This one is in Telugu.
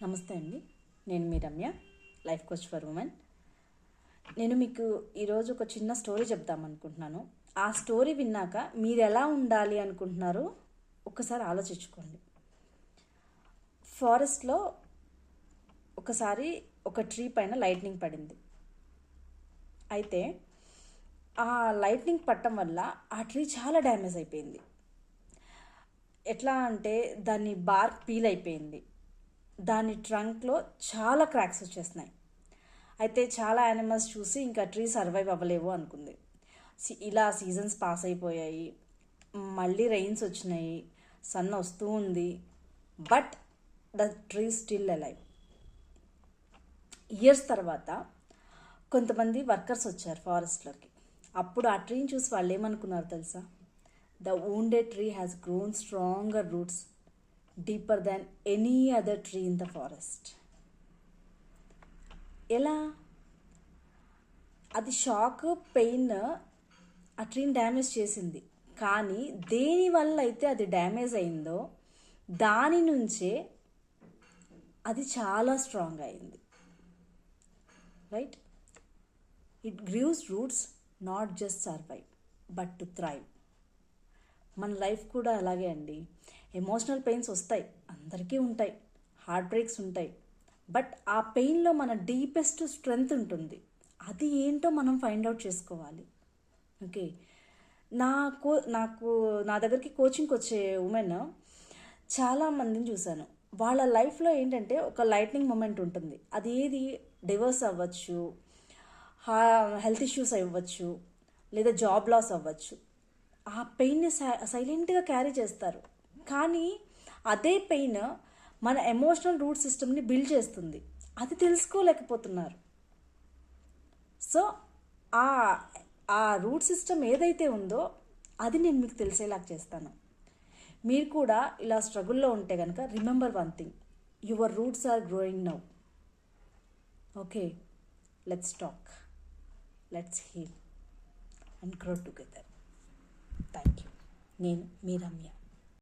నమస్తే అండి. నేను మీ Ramya, life coach for women. నేను మీకు ఈరోజు ఒక చిన్న స్టోరీ చెప్దామనుకుంటున్నాను. ఆ స్టోరీ విన్నాక మీరు ఎలా ఉండాలి అనుకుంటున్నారో ఒకసారి ఆలోచించుకోండి. ఫారెస్ట్లో ఒకసారి ఒక ట్రీ పైన లైట్నింగ్ పడింది. అయితే ఆ లైట్నింగ్ పట్టడం వల్ల ఆ ట్రీ చాలా డ్యామేజ్ అయిపోయింది. ఎట్లా అంటే దాని బార్క్ పీల్ అయిపోయింది. దాని ట్రంక్లో చాలా క్రాక్స్ వచ్చేస్తున్నాయి. అయితే చాలా యానిమల్స్ చూసి ఇంకా ట్రీ సర్వైవ్ అవ్వలేవు అనుకుంది. ఇలా సీజన్స్ పాస్ అయిపోయాయి, మళ్ళీ రెయిన్స్ వచ్చినాయి, సన్ వస్తూ ఉంది. But the tree still alive. Years తర్వాత కొంతమంది వర్కర్స్ వచ్చారు ఫారెస్ట్లోకి. అప్పుడు ఆ ట్రీని చూసి వాళ్ళు ఏమనుకున్నారు తెలుసా? The wounded tree has grown stronger roots deeper than any other tree in the forest. ఎలా? అది షాక్, పెయిన్ ఆ ట్రీని డ్యామేజ్ చేసింది. కానీ దేనివల్ల అయితే అది డ్యామేజ్ అయిందో దాని నుంచే అది చాలా స్ట్రాంగ్ అయింది. Right? It Greaves roots not just survive but to thrive. మన లైఫ్ కూడా అలాగే అండి. ఎమోషనల్ పెయిన్స్ వస్తాయి, అందరికీ ఉంటాయి. హార్ట్ బ్రేక్స్ ఉంటాయి. బట్ ఆ పెయిన్లో మన డీపెస్ట్ స్ట్రెంగ్త్ ఉంటుంది. అది ఏంటో మనం ఫైండ్ అవుట్ చేసుకోవాలి. ఓకే, నాకు నా దగ్గరికి కోచింగ్కి వచ్చే ఉమెన్ చాలామందిని చూశాను. వాళ్ళ లైఫ్లో ఏంటంటే ఒక లైట్నింగ్ మూమెంట్ ఉంటుంది. అది ఏది? డివోర్స్ అవ్వచ్చు, హెల్త్ ఇష్యూస్ అవ్వచ్చు, లేదా జాబ్ లాస్ అవ్వచ్చు. ఆ పెయిన్ని సైలెంట్గా క్యారీ చేస్తారు. కానీ అదే పెయిన్ మన ఎమోషనల్ రూట్ సిస్టమ్ని బిల్డ్ చేస్తుంది. అది తెలుసుకోలేకపోతున్నారు. సో ఆ ఆ రూట్ సిస్టమ్ ఏదైతే ఉందో అది నేను మీకు తెలిసేలాగా చేస్తాను. మీరు కూడా ఇలా స్ట్రగుల్లో ఉంటే కనుక remember one thing, your roots are growing now. Okay, let's talk, let's heal and grow together. Thank you. నేను మీ రమ్య.